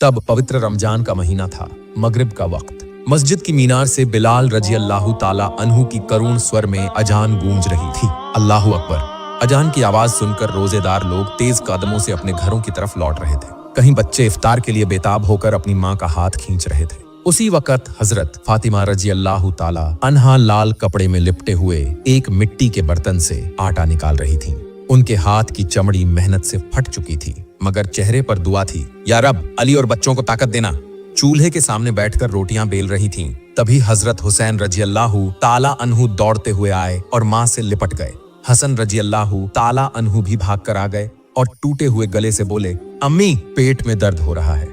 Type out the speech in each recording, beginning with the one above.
तब पवित्र रमजान का महीना था, मगरिब का वक्त। मस्जिद की मीनार से बिलाल रजी अल्लाह ताला अन्हु की करुण स्वर में अजान गूंज रही थी। अल्लाहु अकबर। अजान की आवाज सुनकर रोजेदार लोग तेज कदमों से अपने घरों की तरफ लौट रहे थे। कहीं बच्चे इफ्तार के लिए बेताब होकर अपनी माँ का हाथ खींच रहे थे। उसी वक्त हजरत फातिमा रजी अल्लाह ताला अन्हा लाल कपड़े में लिपटे हुए एक मिट्टी के बर्तन से आटा निकाल रही थीं। उनके हाथ की चमड़ी मेहनत से फट चुकी थी, मगर चेहरे पर दुआ थी, या रब, अली और बच्चों को ताकत देना। चूल्हे के सामने बैठकर रोटियां बेल रही थीं। तभी हजरत हुसैन रजी अल्लाह ताला अन्हु दौड़ते हुए आए और माँ से लिपट गए। हसन रजी अल्लाह ताला अन्हु भी भाग कर आ गए और टूटे हुए गले से बोले, अम्मी, पेट में दर्द हो रहा है।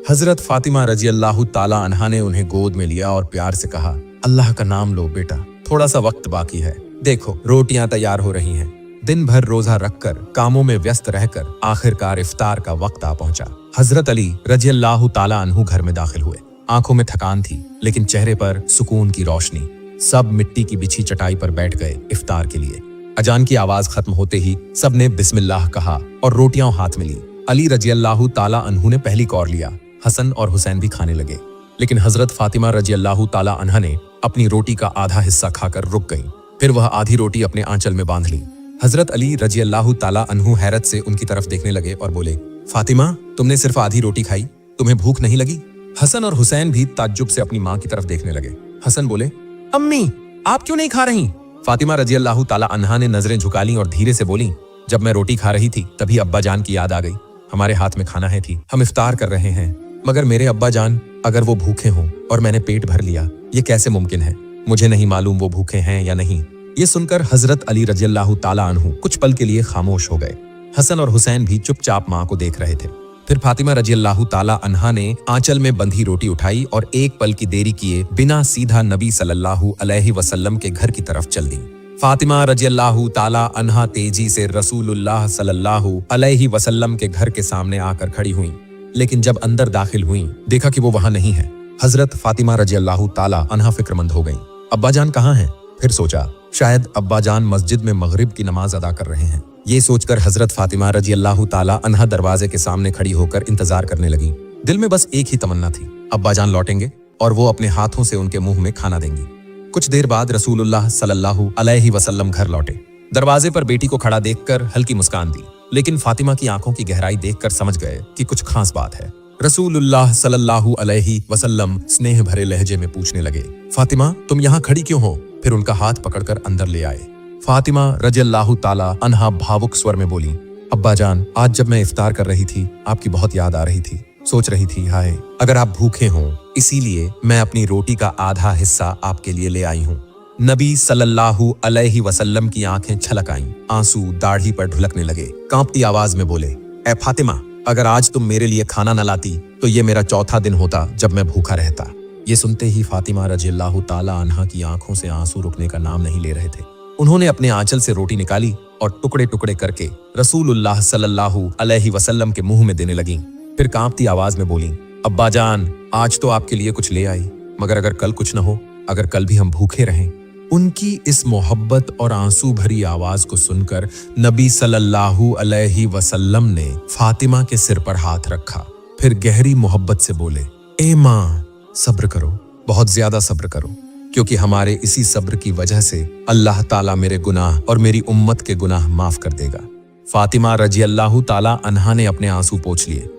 हजरत फातिमा रजी अल्लाह ताला अन्हा ने उन्हें गोद में लिया और प्यार से कहा, अल्लाह का नाम लो बेटा, थोड़ा सा वक्त बाकी है। देखो, रोटियां तैयार हो रही हैं। दिन भर रोजा रखकर, कामों में व्यस्त रहकर आखिरकार इफ्तार का वक्त आ पहुंचा। हजरत अली रजी अल्लाह ताला अन्हु घर में दाखिल हुए। आंखों में थकान थी, लेकिन चेहरे पर सुकून की रोशनी। सब मिट्टी की बिछी चटाई पर बैठ गए इफ्तार के लिए। अजान की आवाज खत्म होते ही सबने बिस्मिल्लाह कहा और रोटियां हाथ में ली। अली रजी अल्लाह ताला अन्हु ने पहली कौर लिया। हसन और हुसैन भी खाने लगे, लेकिन हजरत फातिमा रजी अल्लाह ताला अन्हा ने अपनी रोटी का आधा हिस्सा खाकर रुक गईं। फिर वह आधी रोटी अपने आंचल में बांध ली। हजरत अली रजी अल्लाह ताला अन्हु हैरत से उनकी तरफ देखने लगे और बोले, फातिमा, तुमने सिर्फ आधी रोटी खाई, तुम्हें भूख नहीं लगी? हसन और हुसैन भी ताज्जुब से अपनी माँ की तरफ देखने लगे। हसन बोले, अम्मी, आप क्यों नहीं खा रही? फातिमा रजी अल्लाह ताला अन्हा ने नजरें झुका ली और धीरे से बोली, जब मैं रोटी खा रही थी तभी अब्बा जान की याद आ गई। हमारे हाथ में खाना है थी, हम इफ्तार कर रहे हैं, मगर मेरे अब्बा जान अगर वो भूखे हों और मैंने पेट भर लिया, ये कैसे मुमकिन है? मुझे नहीं मालूम वो भूखे हैं या नहीं। ये सुनकर हजरत अली रजी अल्लाह ताला अन्हु कुछ पल के लिए खामोश हो गए। हसन और हुसैन भी चुपचाप माँ को देख रहे थे। फिर फातिमा रजी अल्लाह ताला अन्हा ने आंचल में बंधी रोटी उठाई और एक पल की देरी किए बिना सीधा नबी सल्लल्लाहु अलैहि वसल्लम के घर की तरफ चल दी। फातिमा रजी अल्लाह ताला अन्हा तेजी से रसूलुल्लाह सल्लल्लाहु अलैहि वसल्लम के घर के सामने आकर खड़ी हुई, लेकिन जब अंदर दाखिल हुई, देखा कि वो वहां नहीं है। हजरत फातिमा रजी अल्लाह ताला अन्हा फिक्रमंद हो गईं। अब्बा जान कहाँ हैं? फिर सोचा, शायद अब्बा जान मस्जिद में मगरिब की नमाज अदा कर रहे हैं। ये सोचकर हजरत फातिमा रजी अल्लाह ताला अन्हा दरवाजे के सामने खड़ी होकर इंतजार करने लगी। दिल में बस एक ही तमन्ना थी, अब्बा जान लौटेंगे और वो अपने हाथों से उनके मुंह में खाना देंगी। कुछ देर बाद रसूलुल्लाह सल्लल्लाहु अलैहि वसल्लम घर लौटे। दरवाजे पर बेटी को खड़ा देखकर हल्की मुस्कान दी, लेकिन फातिमा की आंखों की गहराई देखकर समझ गए कि कुछ खास बात है। रसूलुल्लाह सल्लल्लाहु अलैहि वसल्लम स्नेह भरे लहजे में पूछने लगे, फातिमा, तुम यहाँ खड़ी क्यों हो? फिर उनका हाथ पकड़कर अंदर ले आए। फातिमा रजी अल्लाह ताला अन्हा भावुक स्वर में बोली, अब्बा जान, आज जब मैं इफ्तार कर रही थी, आपकी बहुत याद आ रही थी। सोच रही थी, हाय, अगर आप भूखे हों, इसीलिए मैं अपनी रोटी का आधा हिस्सा आपके लिए ले आई हूँ। नबी सल्लल्लाहु अलैहि वसल्लम की आंखें छलक आईं, आंसू दाढ़ी पर ढुलकने लगे। कांपती आवाज में बोले, ए फातिमा, अगर आज तुम मेरे लिए खाना न लाती तो ये मेरा चौथा दिन होता जब मैं भूखा रहता। ये सुनते ही फातिमा रजी अल्लाह ताला अन्हा की आंखों से आंसू रुकने का नाम नहीं ले रहे थे। उन्होंने अपने आंचल से रोटी निकाली और टुकड़े टुकड़े करके रसूलुल्लाह सल्लल्लाहु अलैहि वसल्लम के मुंह में देने लगी। फिर कांपती आवाज में बोली, अब्बा जान, आज तो आपके लिए कुछ ले आई, मगर अगर कल कुछ न हो, अगर कल भी हम भूखे रहें। उनकी इस मोहब्बत और आंसू भरी आवाज को सुनकर नबी सल्लल्लाहु अलैहि वसल्लम ने फातिमा के सिर पर हाथ रखा। फिर गहरी मोहब्बत से बोले, ए माँ, सब्र करो, बहुत ज्यादा सब्र करो, क्योंकि हमारे इसी सब्र की वजह से अल्लाह ताला मेरे गुनाह और मेरी उम्मत के गुनाह माफ कर देगा। फातिमा रजी अल्लाह ताला अन्हा ने अपने आंसू पोंछ लिए।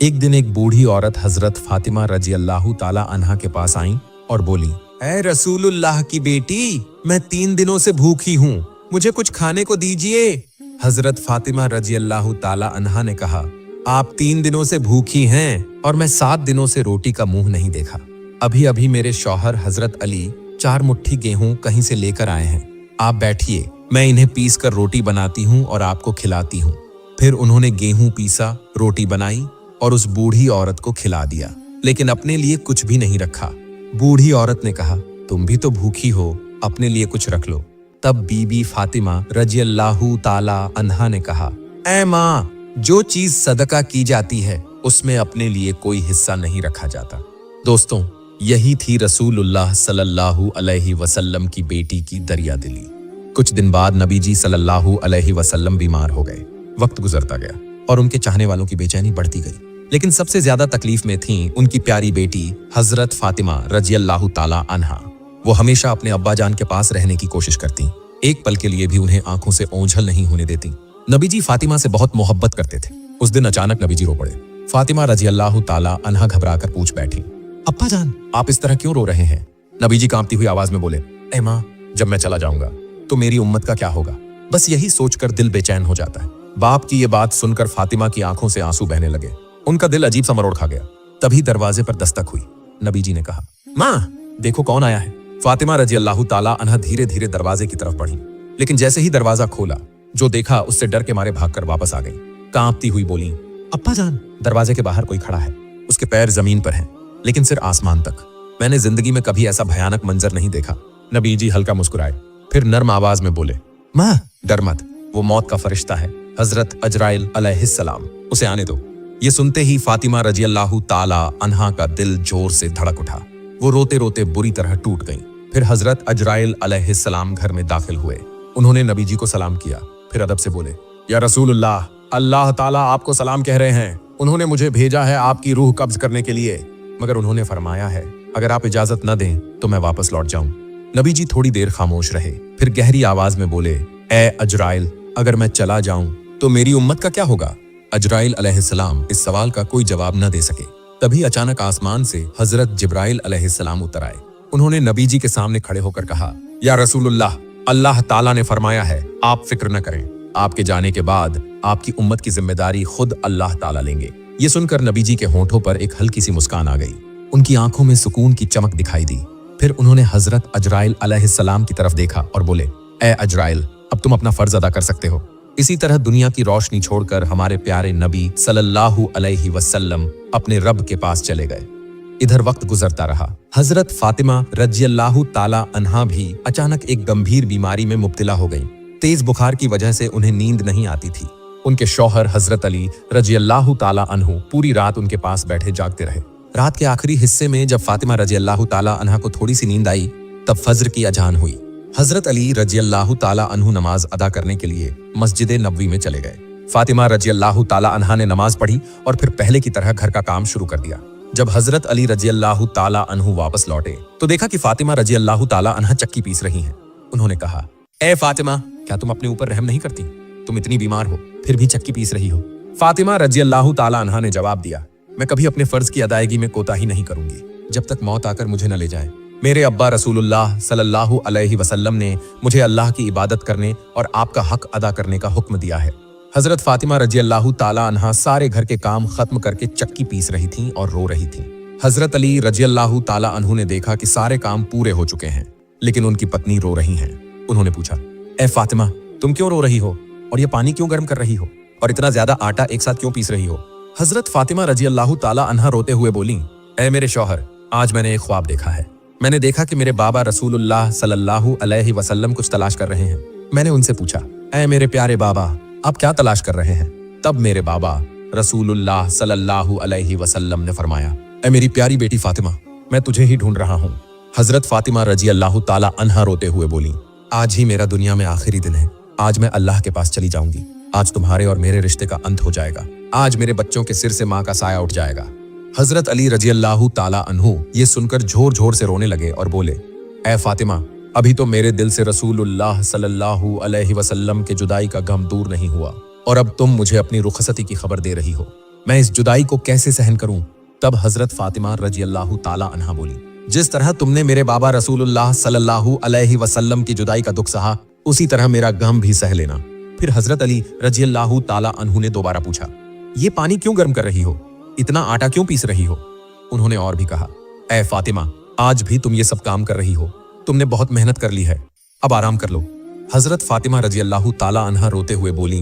एक दिन एक बूढ़ी औरत हजरत फातिमा रजी अल्लाह ताला अन्हा के पास आई और बोली, ऐ रसूलुल्लाह की बेटी, मैं 3 दिनों से भूखी हूँ, मुझे कुछ खाने को दीजिए। हजरत फातिमा रजी अल्लाह ताला अन्हा ने कहा, आप 3 दिनों से भूखी हैं और मैं 7 दिनों से रोटी का मुंह नहीं देखा। अभी अभी मेरे शौहर हजरत अली 4 मुट्ठी गेहूं कहीं से लेकर आए हैं। आप बैठिए, मैं इन्हें पीस कर रोटी बनाती हूँ और आपको खिलाती हूँ। फिर उन्होंने गेहूं पीसा, रोटी बनाई और उस बूढ़ी औरत को खिला दिया, लेकिन अपने लिए कुछ भी नहीं रखा। बूढ़ी औरत ने कहा, तुम भी तो भूखी हो, अपने लिए कुछ रख लो। तब बीबी फातिमा रजी अल्लाह ताला अन्हा ने कहा, ऐ माँ, जो चीज सदका की जाती है उसमें अपने लिए कोई हिस्सा नहीं रखा जाता। दोस्तों, यही थी रसूलुल्लाह सल्लल्लाहु अलैहि वसल्लम की बेटी की दरिया दिली। कुछ दिन बाद नबी जी सल्लल्लाहु अलैहि वसल्लम बीमार हो गए। वक्त गुजरता गया और उनके चाहने वालों की बेचैनी बढ़ती गई। लेकिन सबसे ज्यादा तकलीफ में थीं उनकी प्यारी बेटी हजरत फातिमा रजी अल्लाह ताला अन्हा। वो हमेशा अपने अब्बा जान के पास रहने की कोशिश करती, एक पल के लिए भी उन्हें आंखों से ओझल नहीं होने देती। नबी जी फातिमा से बहुत मोहब्बत करते थे। उस दिन अचानक नबी जी रो पड़े। फातिमा रजी अल्लाह ताला अन्हा घबरा कर पूछ बैठी, अब्बा जान आप इस तरह क्यों रो रहे हैं? नबी जी कांपती हुई आवाज में बोले, ए माँ, जब मैं चला जाऊंगा तो मेरी उम्मत का क्या होगा? बस यही सोचकर दिल बेचैन हो जाता है। बाप की ये बात सुनकर फातिमा की आंखों से आंसू बहने लगे। उनका दिल अजीब सा मरोड़ खा गया। तभी दरवाजे पर दस्तक हुई। नबी जी ने कहा, माँ देखो कौन आया है। फातिमा रजी अल्लाह ताला अन्हा धीरे धीरे दरवाजे की तरफ बढ़ी, लेकिन जैसे ही दरवाजा खोला, जो देखा उससे डर के मारे भागकर वापस आ गई। कांपती हुई बोली, अब्बा जान, दरवाजे के बाहर कोई खड़ा है। उसके पैर जमीन पर हैं, लेकिन सिर आसमान तक। मैंने जिंदगी में कभी ऐसा भयानक मंजर नहीं देखा। नबी जी हल्का मुस्कुराए, फिर नर्म आवाज में बोले, माँ डर मत, वो मौत का फरिश्ता है, हजरत अजराइल अलैहिस्सलाम, उसे आने दो। ये सुनते ही फातिमा रजी अल्लाह ताला अन्हा का दिल जोर से धड़क उठा। वो रोते रोते बुरी तरह टूट गईं। फिर हजरत अजराइल अलैहिस्सलाम घर में दाखिल हुए। उन्होंने नबी जी को सलाम किया, फिर अदब से बोले, या रसूलुल्लाह, अल्लाह ताला आपको सलाम कह रहे हैं। उन्होंने मुझे भेजा है आपकी रूह कब्ज करने के लिए, मगर उन्होंने फरमाया है अगर आप इजाजत न दें तो मैं वापस लौट जाऊं। नबी जी थोड़ी देर खामोश रहे, फिर गहरी आवाज में बोले, ए अजराइल, अगर मैं चला जाऊं तो मेरी उम्मत का क्या होगा? अजराइल अलैहिस्सलाम इस सवाल का कोई जवाब न दे सके। तभी अचानक आसमान से हजरत जिब्राइल अलैहिस्सलाम उतर आए। उन्होंने नबी जी के सामने खड़े होकर कहा, या रसूलुल्लाह, अल्लाह ताला ने फरमाया है आप फिक्र न करें, आपके जाने के बाद आपकी उम्मत की जिम्मेदारी खुद अल्लाह ताला लेंगे। ये सुनकर नबी जी के होंठों पर एक हल्की सी मुस्कान आ गई। उनकी आंखों में सुकून की चमक दिखाई दी। फिर उन्होंने हजरत अजराइल अलैहिस्सलाम की तरफ देखा और बोले, ए अजराइल, अब तुम अपना फर्ज अदा कर सकते हो। इसी तरह दुनिया की रोशनी छोड़कर हमारे प्यारे नबी सल्लल्लाहु अलैहि वसल्लम अपने रब के पास चले गए। इधर वक्त गुजरता रहा। हजरत फातिमा रजी अल्लाह ताला अन्हा भी अचानक एक गंभीर बीमारी में मुब्तला हो गईं। तेज बुखार की वजह से उन्हें नींद नहीं आती थी। उनके शौहर हजरत अली रजी अल्लाह ताला अन्हु पूरी रात उनके पास बैठे जागते रहे। रात के आखिरी हिस्से में जब फातिमा रजी अल्लाह ताला अन्हा को थोड़ी सी नींद आई, तब फज्र की अजान हुई। हजरत अली रजी अल्लाह ताला अन्हु नमाज अदा करने के लिए मस्जिद नबवी में चले गए। फातिमा रजी अल्लाह ताला अन्हा ने नमाज पढ़ी और फिर पहले की तरह घर का काम शुरू कर दिया। जब हजरत अली रजी अल्लाह ताला अन्हु वापस लौटे तो देखा कि फातिमा रजी अल्लाह ताला अन्हा चक्की पीस रही हैं। उन्होंने कहा, ए फातिमा, क्या तुम अपने ऊपर रहम नहीं करती? तुम इतनी बीमार हो फिर भी चक्की पीस रही हो। फातिमा रजी अल्लाह ताला अन्हा ने जवाब दिया, मैं कभी अपने फर्ज की अदायगी में कोताही नहीं करूंगी, जब तक मौत आकर मुझे न ले जाए। मेरे अब्बा रसूलुल्लाह सल्लल्लाहु अलैहि वसल्लम ने मुझे अल्लाह की इबादत करने और आपका हक अदा करने का हुक्म दिया है। हजरत फातिमा रजी अल्लाह ताला अन्हा सारे घर के काम खत्म करके चक्की पीस रही थीं और रो रही थीं। हजरत अली रजी अल्लाह ताला अन्हु ने देखा कि सारे काम पूरे हो चुके हैं, लेकिन उनकी पत्नी रो रही हैं। उन्होंने पूछा, ए फातिमा, तुम क्यों रो रही हो और ये पानी क्यों गर्म कर रही हो और इतना ज्यादा आटा एक साथ क्यों पीस रही हो? हजरत फातिमा रजी अल्लाह ताला अन्हा रोते हुए बोली, ए मेरे शौहर, आज मैंने एक ख्वाब देखा है। मैंने देखा कि मेरे बाबा रसूलुल्लाह सल्लल्लाहु अलैहि वसल्लम कुछ तलाश कर रहे हैं। मैंने उनसे पूछा, ए मेरे प्यारे बाबा, आप क्या तलाश कर रहे हैं? तब मेरे बाबा रसूलुल्लाह सल्लल्लाहु अलैहि वसल्लम ने फरमाया, ए मेरी प्यारी बेटी फातिमा, मैं तुझे ही ढूंढ रहा हूँ। हजरत फातिमा रजी अल्लाह ताला अन्हा रोते हुए बोली, आज ही मेरा दुनिया में आखिरी दिन है। आज मैं अल्लाह के पास चली जाऊंगी। आज तुम्हारे और मेरे रिश्ते का अंत हो जाएगा। आज मेरे बच्चों के सिर से माँ का साया उठ जाएगा। हजरत अली रजी अल्लाह ताला अन्हु ये सुनकर झोर झोर से रोने लगे और बोले, ए फातिमा, अभी तो मेरे दिल से रसूलुल्लाह सल्लल्लाहु अलैहि वसल्लम के जुदाई का गम दूर नहीं हुआ और अब तुम मुझे अपनी रुखसती की खबर दे रही हो। मैं इस जुदाई को कैसे सहन करूं? तब हजरत फातिमा रजी अल्लाह ताला अन्हा बोली, जिस तरह तुमने मेरे बाबा रसूलुल्लाह सल्लल्लाहु अलैहि वसल्लम की जुदाई का दुख सहा, उसी तरह मेरा गम भी सह लेना। फिर हजरत अली रजी अल्लाह ताला अन्हु ने दोबारा पूछा, ये पानी क्यों गर्म कर रही हो? इतना आटा क्यों पीस रही हो? उन्होंने और भी कहा, ए फातिमा, आज भी तुम ये सब काम कर रही हो। तुमने बहुत मेहनत कर ली है, अब आराम कर लो। हजरत फातिमा रजी अल्लाह ताला अन्हा रोते हुए बोली,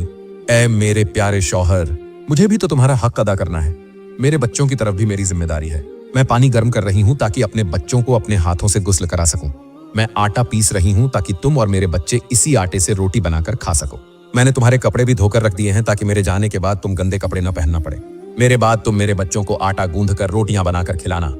ए मेरे प्यारे शौहर, मुझे भी तो तुम्हारा हक अदा करना है। मेरे बच्चों की तरफ भी मेरी जिम्मेदारी है। मैं पानी गर्म कर रही हूँ ताकि अपने बच्चों को अपने हाथों से गुस्ल करा सकूं। मैं आटा पीस रही हूँ ताकि तुम और मेरे बच्चे इसी आटे से रोटी बनाकर खा सको। मैंने तुम्हारे कपड़े भी धोकर रख दिए हैं ताकि मेरे जाने के बाद तुम गंदे कपड़े न पहनना पड़े। मेरे बाद तुम मेरे बच्चों को आटा गूंध कर रोटियां बनाकर खिलाना।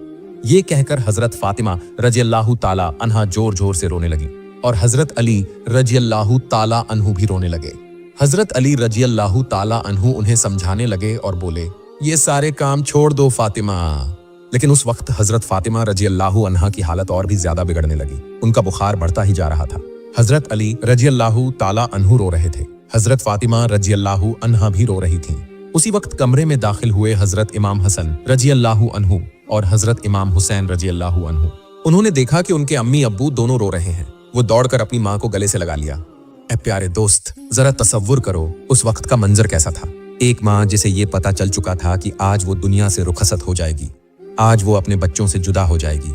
ये कहकर हजरत फातिमा रजी अल्लाह ताला अन्हा जोर जोर से रोने लगी और हजरत अली रजी अल्लाह ताला अन्हु भी रोने लगे। हजरत अली रजी अल्लाह ताला अन्हु उन्हें समझाने लगे और बोले, ये सारे काम छोड़ दो फातिमा। लेकिन उस वक्त हजरत फातिमा रजी अल्लाहु अन्हा की हालत और भी ज्यादा बिगड़ने लगी। उनका बुखार बढ़ता ही जा रहा था। हजरत अली रजी अल्लाहु ताला अन्हु रो रहे थे। हजरत फातिमा रजी अल्लाहु अन्हा भी रो रही थीं। उसी वक्त कमरे में दाखिल हुए हजरत इमाम हसन रजी अल्लाहु अन्हु और हजरत इमाम हुसैन रजी अल्लाहु अन्हु। उन्होंने देखा कि उनके अम्मी अब्बू दोनों रो रहे हैं। वो दौड़कर अपनी माँ को गले से लगा लिया। ए प्यारे दोस्त, जरा तसव्वुर करो उस वक्त का मंजर कैसा था। एक माँ जिसे ये पता चल चुका था कि आज वो दुनिया से रुखसत हो जाएगी, आज वो अपने बच्चों से जुदा हो जाएगी,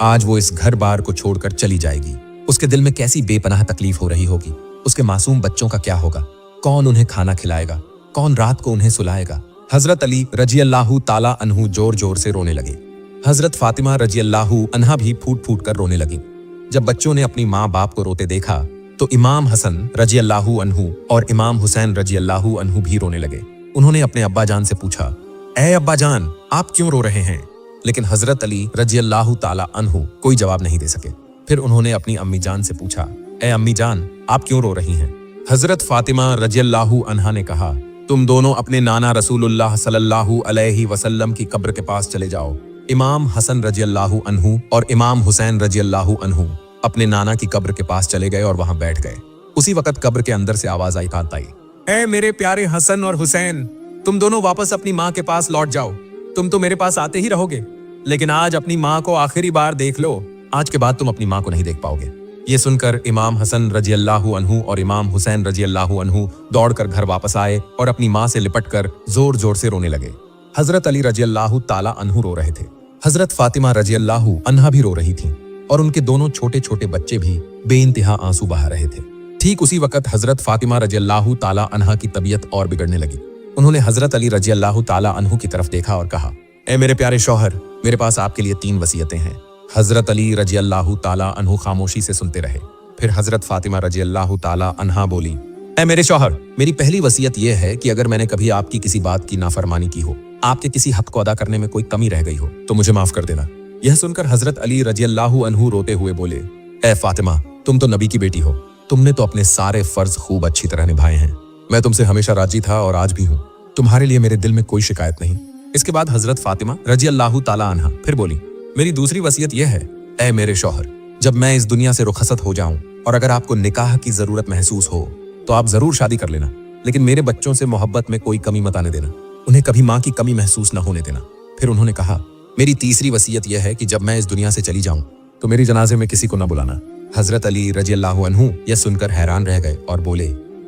आज वो इस घर बार को छोड़कर चली जाएगी। उसके दिल में कैसी बेपनाह तकलीफ हो रही होगी। उसके मासूम बच्चों का क्या होगा? कौन उन्हें खाना खिलाएगा? कौन रात को उन्हें सुलाएगा? हजरत अली रजी अल्लाहु ताला अन्हु जोर जोर से रोने लगे। हजरत फातिमा रजी अल्लाहु अन्हा भी फूट फूट कर रोने लगी। जब बच्चों ने अपनी माँ बाप को रोते देखा तो इमाम हसन रजी अल्लाहु अन्हु और इमाम हुसैन रजी अल्लाहु अन्हु भी रोने लगे। उन्होंने अपने अब्बा जान से पूछा, ए अब्बा जान, आप क्यों रो रहे हैं? लेकिन हजरत अली रजी अल्लाहु ताला अन्हु कोई जवाब नहीं दे सके। फिर उन्होंने अपनी अम्मी जान से पूछा, ए अम्मी जान, आप क्यों रो रही हैं? हजरत फातिमा रजी अल्लाहु अन्हा ने कहा, तुम दोनों अपने नाना रसूलुल्लाह सल्लल्लाहु अलैहि वसल्लम की कब्र के पास चले जाओ। इमाम हसन रजी अल्लाहु अन्हु और इमाम हुसैन रजी अल्लाहु अन्हु अपने नाना की कब्र के पास चले गए और वहां बैठ गए। उसी वक्त कब्र के अंदर से आवाज आई, ए मेरे प्यारे हसन और हुसैन, तुम दोनों वापस अपनी माँ के पास लौट जाओ। तुम तो मेरे पास आते ही रहोगे, लेकिन आज अपनी माँ को आखिरी बार देख लो। आज के बाद तुम अपनी माँ को नहीं देख पाओगे। ये सुनकर इमाम हसन रजी अल्लाहु अन्हु और इमाम हुसैन रजी अल्लाहु अन्हु दौड़कर घर वापस आए और अपनी माँ से लिपटकर जोर जोर से रोने लगे। हजरत अली रजी अल्लाहु ताला अन्हु रो रहे थे। हजरत फातिमा रजी अल्लाहु अन्हा भी रो रही थीं और उनके दोनों छोटे छोटे बच्चे भी बेइंतहा आंसू बहा रहे थे। ठीक उसी वक्त हजरत फातिमा रजी अल्लाहु ताला अन्हा की तबीयत और बिगड़ने लगी। उन्होंने हजरत अली रजी अल्लाहु ताला अन्हु की तरफ देखा और कहा, ए मेरे प्यारे शौहर, मेरे पास आपके लिए 3 वसीयतें हैं। हजरत अली रजी अल्लाहु ताला अन्हु खामोशी से सुनते रहे। फिर हजरत फातिमा रजी अल्लाहु ताला अन्हा बोली, ए मेरे शौहर, मेरी पहली वसीयत यह है कि अगर मैंने कभी आपकी किसी बात की नाफरमानी की हो, आपके किसी हक को अदा करने में कोई कमी रह गई हो, तो मुझे माफ कर देना। यह सुनकर हजरत अली रजी अल्लाहु अन्हु रोते हुए बोले, ए फातिमा, तुम तो नबी की बेटी हो, तुमने तो अपने सारे फर्ज खूब अच्छी तरह निभाए हैं। मैं तुमसे हमेशा राजी था और आज भी हूँ। तुम्हारे लिए मेरे दिल में कोई शिकायत नहीं। इसके बाद हजरत फातिमा रजी अल्लाहु ताला अन्हा फिर बोली, मेरी दूसरी वसीयत यह है, ए मेरे शौहर, जब मैं इस दुनिया से रुखसत हो जाऊं और अगर आपको निकाह की जरूरत महसूस हो तो आप जरूर शादी कर लेना, लेकिन मेरे बच्चों से मोहब्बत में कोई कमी मत आने देना। उन्हें कभी माँ की कमी महसूस न होने देना। फिर उन्होंने कहा, मेरी तीसरी वसीयत यह है कि जब मैं इस दुनिया से चली जाऊं तो मेरी जनाजे में किसी को न बुलाना। हजरत अली रजी अल्लाहु अन्हु यह सुनकर हैरान रह गए और बोले,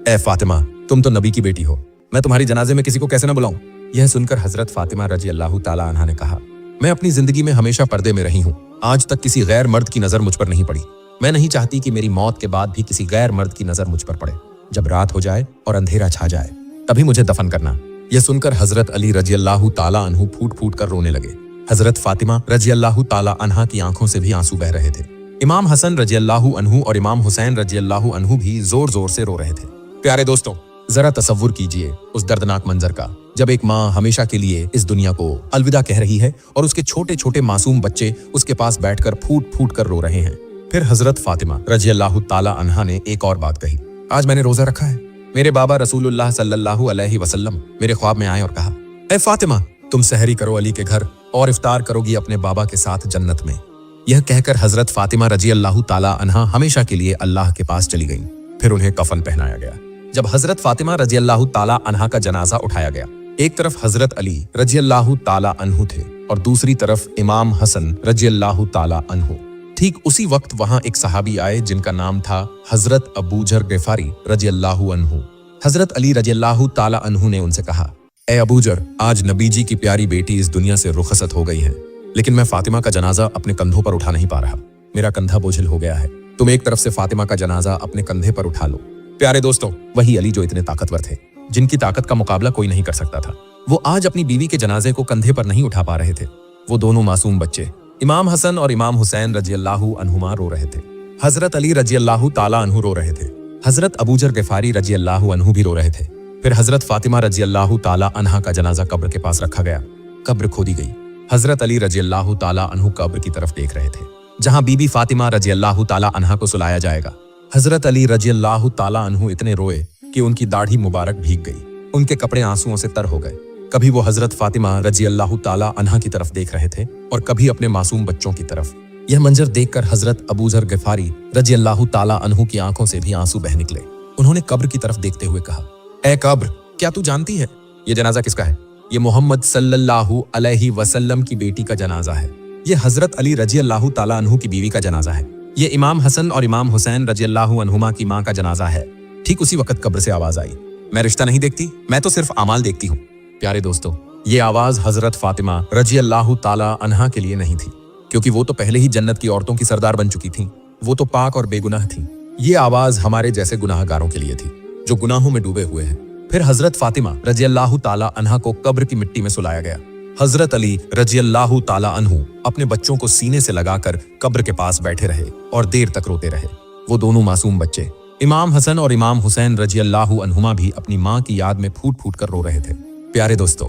ए फातिमा, तुम तो नबी की बेटी हो, मैं तुम्हारी जनाजे में किसी को कैसे न बुलाऊं? यह सुनकर हजरत फातिमा रजी अल्लाहु ताला अन्हा ने कहा, मैं अपनी जिंदगी में हमेशा पर्दे में रही हूँ। आज तक किसी गैर मर्द की नजर मुझ पर नहीं पड़ी। मैं नहीं चाहती कि मेरी मौत के बाद भी किसी गैर मर्द की नजर मुझ पर पड़े। जब रात हो जाए और अंधेरा छा जाए तभी मुझे दफन करना। यह सुनकर हजरत अली रजी अल्लाहु ताला अन्हु फूट फूट कर रोने लगे। हजरत फातिमा रजी अल्लाहु ताला अन्हा की आंखों से भी आंसू बह रहे थे। इमाम हसन रजी अल्लाहु अन्हु और इमाम हुसैन रजी अल्लाहु अन्हु भी जोर जोर से रो रहे थे। प्यारे दोस्तों, जरा तसव्वुर कीजिए उस दर्दनाक मंजर का, जब एक माँ हमेशा के लिए इस दुनिया को अलविदा कह रही है और उसके छोटे छोटे मासूम बच्चे उसके पास बैठकर फूट फूट कर रो रहे हैं। फिर हजरत फातिमा रजी अल्लाहु ताला अन्हा ने एक और बात कही, आज मैंने रोजा रखा है। मेरे बाबा रसूलुल्लाह सल्लल्लाहु अलैहि वसल्लम मेरे ख्वाब में आए और कहा, ए फातिमा, तुम सहरी करो अली के घर और इफ्तार करोगी अपने बाबा के साथ जन्नत में। यह कहकर हजरत फातिमा रजी अल्लाहु ताला अन्हा हमेशा के लिए अल्लाह के पास चली गईं। फिर उन्हें कफन पहनाया गया। जब हजरत फातिमा रजी अल्लाहु ताला अन्हा का जनाजा उठाया गया, एक तरफ हजरत अली रजी अल्लाहु ताला अन्हु थे और दूसरी तरफ इमाम हसन रजी अल्लाहु ताला अन्हु। ठीक उसी वक्त वहां एक सहाबी आए जिनका नाम था हजरत अबूजर गिफारी रजी अल्लाहु अन्हु। हजरत अली रजी अल्लाहु ताला अन्हु ने उनसे कहा, ए अबूजर, आज नबी जी की प्यारी बेटी इस दुनिया से रुखसत हो गई है, लेकिन मैं फातिमा का जनाजा अपने कंधों पर उठा नहीं पा रहा। मेरा कंधा बोझिल हो गया है। तुम एक तरफ से फातिमा का जनाजा अपने कंधे पर उठा लो। प्यारे दोस्तों, वही अली जो इतने ताकतवर थे, जिनकी ताकत का मुकाबला कोई नहीं कर सकता था, वो आज अपनी बीवी के जनाजे को कंधे पर नहीं उठा पा रहे थे। वो दोनों मासूम बच्चे इमाम हसन और इमाम हुसैन रजी अल्लाहु अन्हुमा रो रहे थे। हजरत अली रजी अल्लाहु ताला अन्हु रो रहे थे। हजरत अबूजर गिफारी रजी अल्लाहु अन्हु भी रो रहे थे। फिर हजरत फातिमा रजी अल्लाहु ताला अन्हा का जनाजा कब्र के पास रखा गया। कब्र खोदी गई। हजरत अली रजी अल्लाहु ताला अन्हु कब्र की तरफ देख रहे थे, जहां बीबी फातिमा रजी अल्लाहु ताला अन्हा को सुलाया जाएगा। हजरत अली रजी अल्लाहु ताला अन्हु इतने रोए कि उनकी दाढ़ी मुबारक भीग गई। उनके कपड़े आंसुओं से तर हो गए। कभी वो हजरत फातिमा रजी अल्लाह ताला अन्हा की तरफ देख रहे थे और कभी अपने मासूम बच्चों की तरफ। यह मंजर देखकर हजरत अबू जर गिफारी रजी अल्लाह ताला अन्हु की आंखों से भी आंसू बह निकले। उन्होंने कब्र की तरफ देखते हुए कहा, ए कब्र, क्या तू जानती है ये जनाजा किसका है? ये मोहम्मद सल्लल्लाहु अलैहि वसल्लम की बेटी का जनाजा है। ये हजरत अली रजी अल्लाह ताला अन्हु की बीवी का जनाजा है। ये इमाम हसन और इमाम हुसैन रजी अल्लाह अन्हुमा की माँ का जनाजा है। ठीक उसी वक्त कब्र से आवाज आई, मैं रिश्ता नहीं देखती, मैं तो सिर्फ अमाल देखती हूँ। प्यारे दोस्तों, ये आवाज हजरत फातिमा रजी अल्लाह ताला अन्हा के लिए नहीं थी, क्योंकि वो तो पहले ही जन्नत की औरतों की सरदार बन चुकी थीं। वो तो पाक और बेगुनाह थीं। ये आवाज हमारे जैसे गुनाहगारों के लिए थी, जो गुनाहों में डूबे हुए हैं। फिर हजरत फातिमा रजी अल्लाह ताला अन्हा को कब्र की मिट्टी में सुलाया गया। हजरत अली रजी अल्लाह ताला अन्हु अपने बच्चों को सीने से लगाकर कब्र के पास बैठे रहे और देर तक रोते रहे। वो दोनों मासूम बच्चे इमाम हसन और इमाम हुसैन रजी अल्लाह अन्हुमा भी अपनी माँ की याद में फूट फूट कर रो रहे थे। प्यारे दोस्तों,